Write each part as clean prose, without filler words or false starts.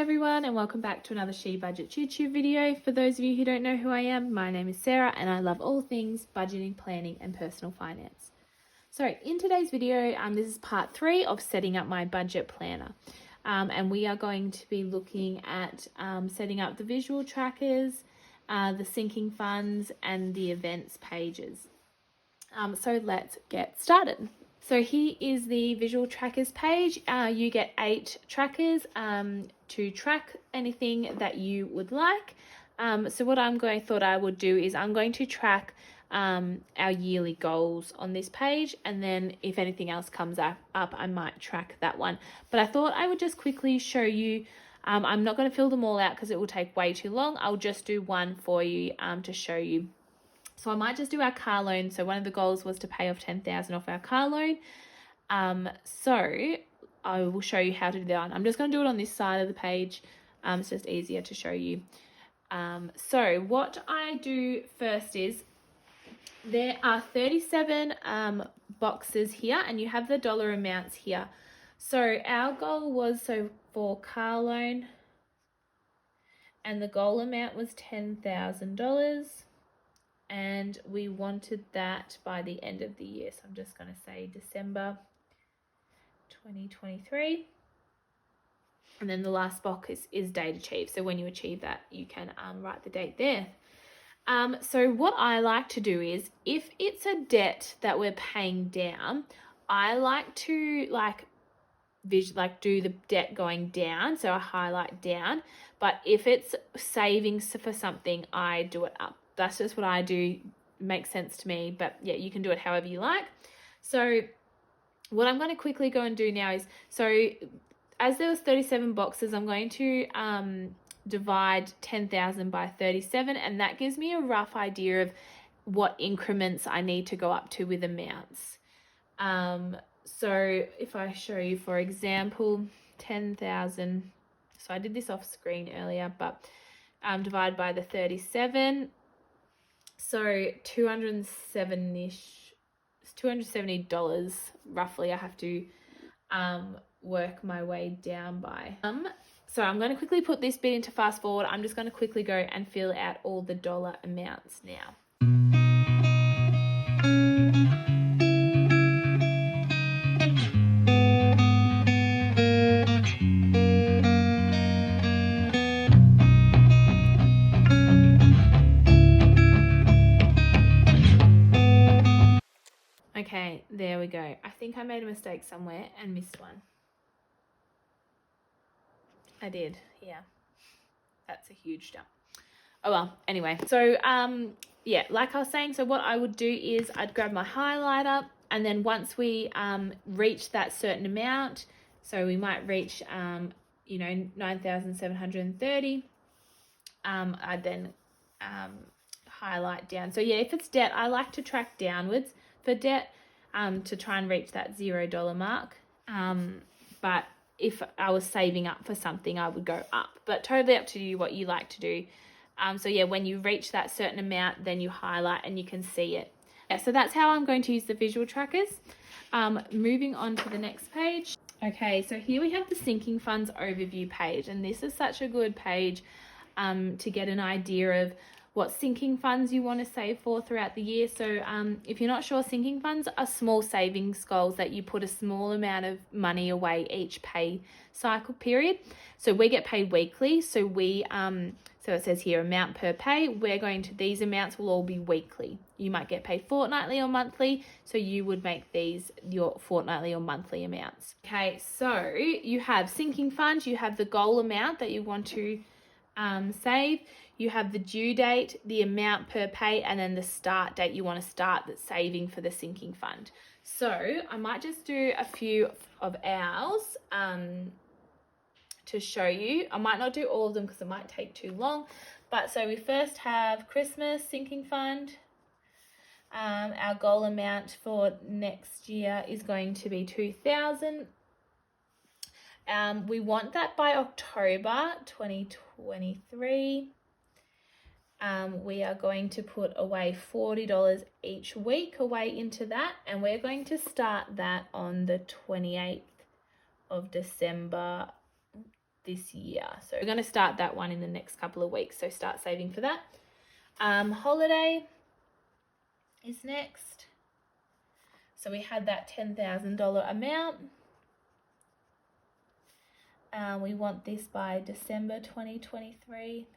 everyone, and welcome back to another She Budgets YouTube video. For those of you who don't know who I am, my name is Sarah and I love all things budgeting, planning and personal finance. So in today's video, this is part 3 of setting up my budget planner. And we are going to be looking at setting up the visual trackers, the sinking funds and the events pages. So let's get started. So here is the visual trackers page. You get 8 trackers to track anything that you would like. So what thought I would do is I'm going to track our yearly goals on this page, and then if anything else comes up, I might track that one. But I thought I would just quickly show you. I'm not going to fill them all out because it will take way too long. I'll just do one for you to show you. So I might just do our car loan. So one of the goals was to pay off $10,000 off our car loan. So I will show you how to do that. I'm just going to do it on this side of the page. It's just easier to show you. So what I do first is there are 37 boxes here, and you have the dollar amounts here. So our goal was for car loan, and the goal amount was $10,000. And we wanted that by the end of the year. So I'm just going to say December 2023. And then the last box is date achieved. So when you achieve that, you can write the date there. So what I like to do is, if it's a debt that we're paying down, I like to do the debt going down. So I highlight down. But if it's savings for something, I do it up. That's just what I do. It makes sense to me, but yeah, you can do it however you like. So what I'm going to quickly go and do now is, so as there was 37 boxes, I'm going to divide 10,000 by 37, and that gives me a rough idea of what increments I need to go up to with amounts. So if I show you, for example, 10,000, so I did this off screen earlier, but divide by the 37, so $270 roughly I have to work my way down by. So I'm going to quickly put this bit into fast forward. I'm just going to quickly go and fill out all the dollar amounts now. Okay, there we go. I think I made a mistake somewhere and missed one. I did, yeah. That's a huge jump. Oh well, anyway. So, yeah, like I was saying, so what I would do is I'd grab my highlighter, and then once we reach that certain amount, so we might reach, 9,730, I'd then highlight down. So yeah, if it's debt, I like to track downwards for debt to try and reach that $0 mark. But if I was saving up for something, I would go up, but totally up to you what you like to do. So yeah, when you reach that certain amount, then you highlight and you can see it. Yeah, so that's how I'm going to use the visual trackers. Moving on to the next page. Okay, so here we have the sinking funds overview page, and this is such a good page to get an idea of what sinking funds you want to save for throughout the year. So if you're not sure, sinking funds are small savings goals that you put a small amount of money away each pay cycle period. So we get paid weekly. So so it says here amount per pay. These amounts will all be weekly. You might get paid fortnightly or monthly. So you would make these your fortnightly or monthly amounts. Okay, so you have sinking funds. You have the goal amount that you want to save. You have the due date, the amount per pay, and then the start date you want to start that saving for the sinking fund. So I might just do a few of ours to show you. I might not do all of them because it might take too long. But so we first have Christmas sinking fund. Our goal amount for next year is going to be $2,000. We want that by October 2023. We are going to put away $40 each week away into that, and we're going to start that on the 28th of December this year. So we're going to start that one in the next couple of weeks. So start saving for that. Holiday is next. So we had that $10,000 amount. We want this by December 2023.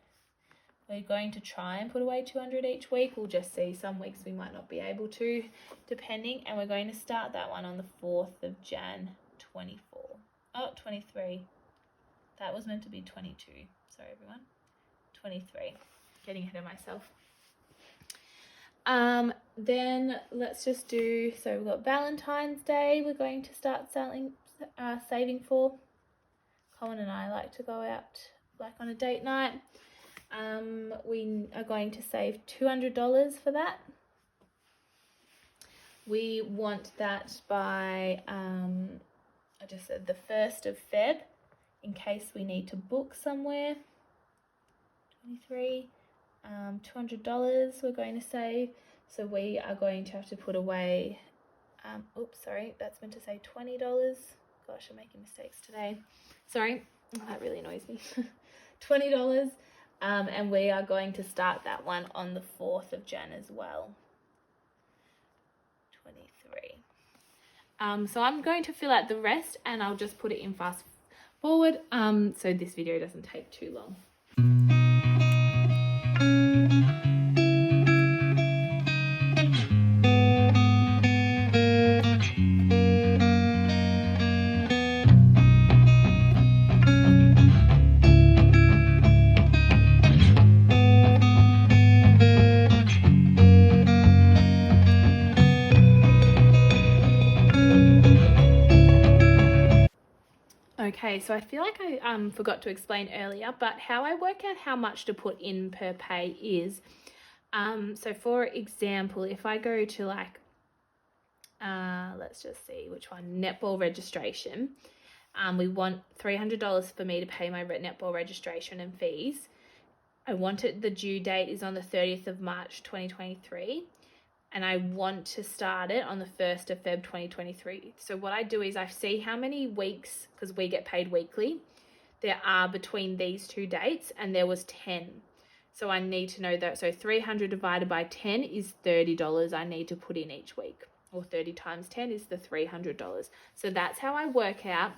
We're going to try and put away $200 each week. We'll just see. Some weeks we might not be able to, depending. And we're going to start that one on the 4th of Jan 24. Oh, 23. That was meant to be 22. Sorry, everyone. 23. Getting ahead of myself. Then let's just do, so we've got Valentine's Day. We're going to start saving for. Colin and I like to go out like on a date night. We are going to save $200 for that. We want that by, I just said the 1st of Feb, in case we need to book somewhere. 23, $200 we're going to save. So we are going to have to put away, oops, sorry, that's meant to say $20. Gosh, I'm making mistakes today. Sorry, that really annoys me. $20. And we are going to start that one on the 4th of Jan as well. 23. So I'm going to fill out the rest and I'll just put it in fast forward so this video doesn't take too long. Okay, so I feel like I forgot to explain earlier, but how I work out how much to put in per pay is, so for example, if I go to like, let's just see which one, netball registration, we want $300 for me to pay my netball registration and fees. I want it, the due date is on the 30th of March 2023. And I want to start it on the 1st of Feb 2023. So what I do is I see how many weeks, because we get paid weekly, there are between these two dates, and there was 10. So I need to know that. So 300 divided by 10 is $30 I need to put in each week, or 30 times 10 is the $300. So that's how I work out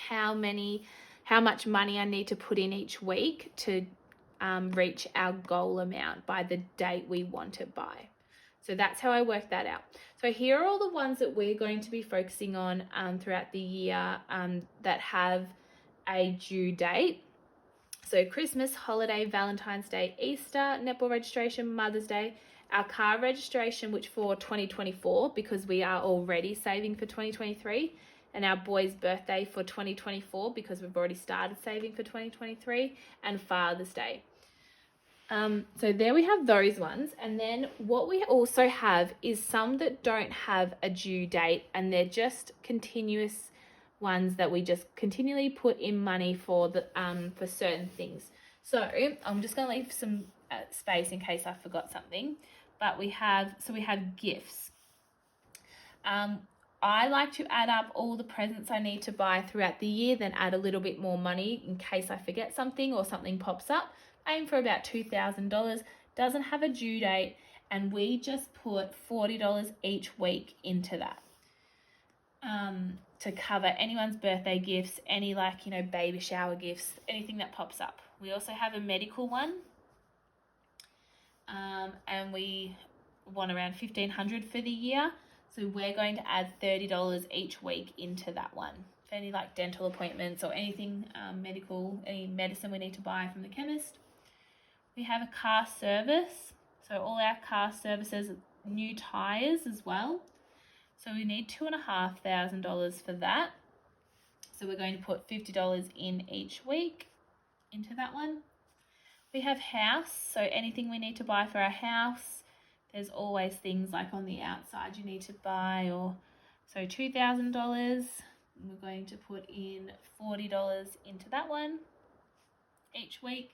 how much money I need to put in each week to reach our goal amount by the date we want it by. So that's how I work that out. So here are all the ones that we're going to be focusing on throughout the year that have a due date. So Christmas, holiday, Valentine's Day, Easter, netball registration, Mother's Day, our car registration, which for 2024, because we are already saving for 2023, and our boy's birthday for 2024, because we've already started saving for 2023, and Father's Day. So there we have those ones. And then what we also have is some that don't have a due date, and they're just continuous ones that we just continually put in money for the for certain things. So I'm just going to leave some space in case I forgot something. But we have gifts. I like to add up all the presents I need to buy throughout the year, then add a little bit more money in case I forget something or something pops up. Aim for about $2,000, doesn't have a due date, and we just put $40 each week into that to cover anyone's birthday gifts, any baby shower gifts, anything that pops up. We also have a medical one, and we want around $1,500 for the year, so we're going to add $30 each week into that one. For any dental appointments or anything medical, any medicine we need to buy from the chemist. We have a car service, so all our car services, new tyres as well. So we need $2,500 for that. So we're going to put $50 in each week into that one. We have house, so anything we need to buy for our house. There's always things like on the outside you need to buy, so $2,000. We're going to put in $40 into that one each week.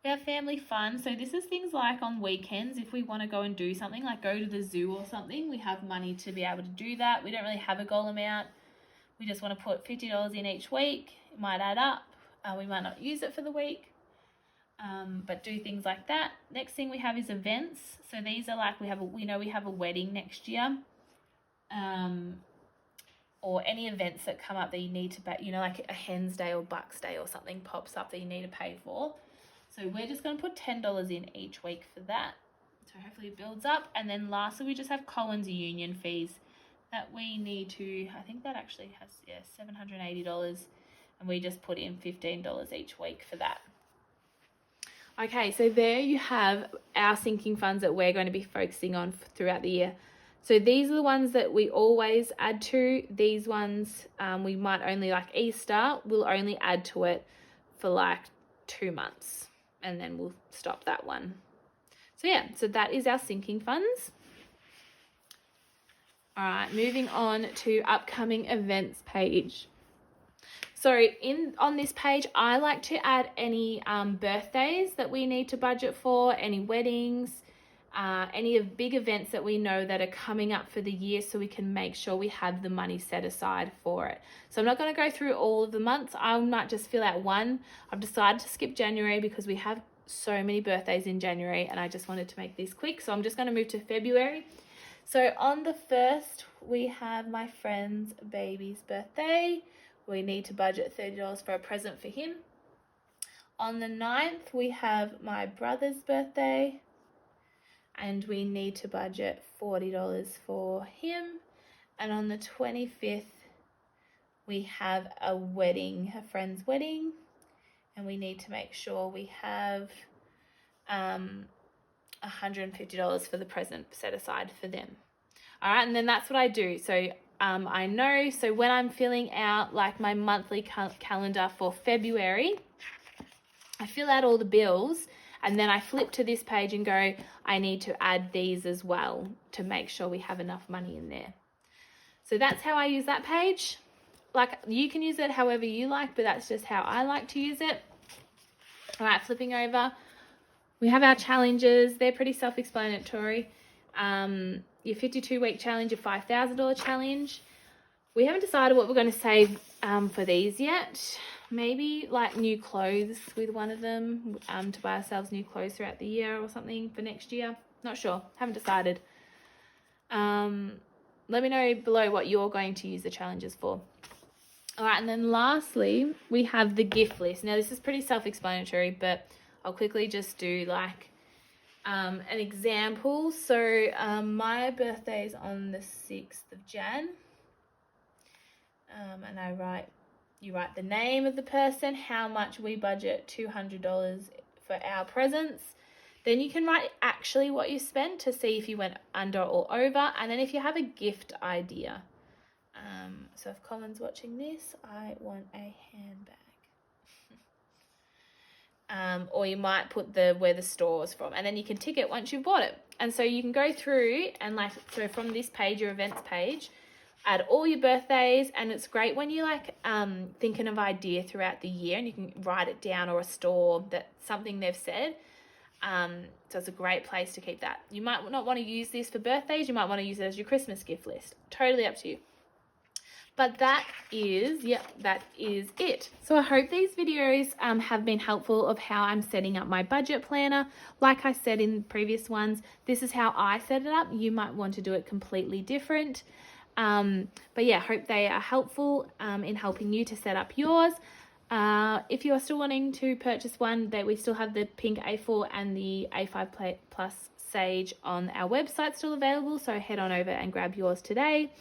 We have family fun, so this is things like on weekends, if we want to go and do something, like go to the zoo or something, we have money to be able to do that. We don't really have a goal amount, We just want to put $50 in each week. It might add up. We might not use it for the week, but do things like that. Next thing we have is events. So these are like we know we have a wedding next year, or any events that come up that you need to pay. You know, like a Hen's Day or Bucks Day or something pops up that you need to pay for. So we're just going to put $10 in each week for that. So hopefully it builds up. And then lastly, we just have Collins union fees that we need to, I think that actually has, $780. And we just put in $15 each week for that. Okay, so there you have our sinking funds that we're going to be focusing on throughout the year. So these are the ones that we always add to. These ones we might only, like Easter, we'll only add to it for like 2 months. And then we'll stop that one. So yeah, so that is our sinking funds. All right, moving on to upcoming events page. So on this page, I like to add any birthdays that we need to budget for, any weddings, any of big events that we know that are coming up for the year, so we can make sure we have the money set aside for it. So I'm not going to go through all of the months. I might just fill out one. I've decided to skip January because we have so many birthdays in January, and I just wanted to make this quick. So I'm just going to move to February. So on the 1st, we have my friend's baby's birthday. We need to budget $30 for a present for him. On the 9th, we have my brother's birthday, and we need to budget $40 for him. And on the 25th, we have a wedding, a friend's wedding, and we need to make sure we have $150 for the present set aside for them. All right, and then that's what I do. So I know, so when I'm filling out like my monthly calendar for February, I fill out all the bills, and then I flip to this page and go, I need to add these as well to make sure we have enough money in there. So that's how I use that page. Like, you can use it however you like, but that's just how I like to use it. All right, flipping over. We have our challenges. They're pretty self-explanatory. Your 52-week challenge, your $5,000 challenge. We haven't decided what we're going to save for these yet. Maybe like new clothes with one of them, to buy ourselves new clothes throughout the year or something for next year. Not sure. Haven't decided. Let me know below what you're going to use the challenges for. All right, and then lastly, we have the gift list. Now, this is pretty self-explanatory, but I'll quickly just do like an example. So my birthday is on the 6th of Jan. And you write the name of the person, how much we budget, $200 for our presents. Then you can write actually what you spent to see if you went under or over. And then if you have a gift idea. So if Colin's watching this, I want a handbag. Or you might put where the store is from, and then you can tick it once you've bought it. And so you can go through and so from this page, your events page, add all your birthdays, and it's great when you thinking of idea throughout the year, and you can write it down, or a store that something they've said. So it's a great place to keep that. You might not want to use this for birthdays. You might want to use it as your Christmas gift list. Totally up to you. But that is it. So I hope these videos have been helpful of how I'm setting up my budget planner. Like I said in previous ones, this is how I set it up. You might want to do it completely different. But yeah, hope they are helpful in helping you to set up yours. If you are still wanting to purchase one, we still have the pink A4 and the A5 Plus Sage on our website still available. So head on over and grab yours today.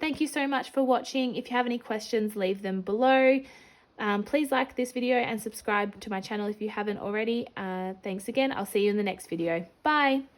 Thank you so much for watching. If you have any questions, leave them below. Please like this video and subscribe to my channel if you haven't already. Thanks again. I'll see you in the next video. Bye.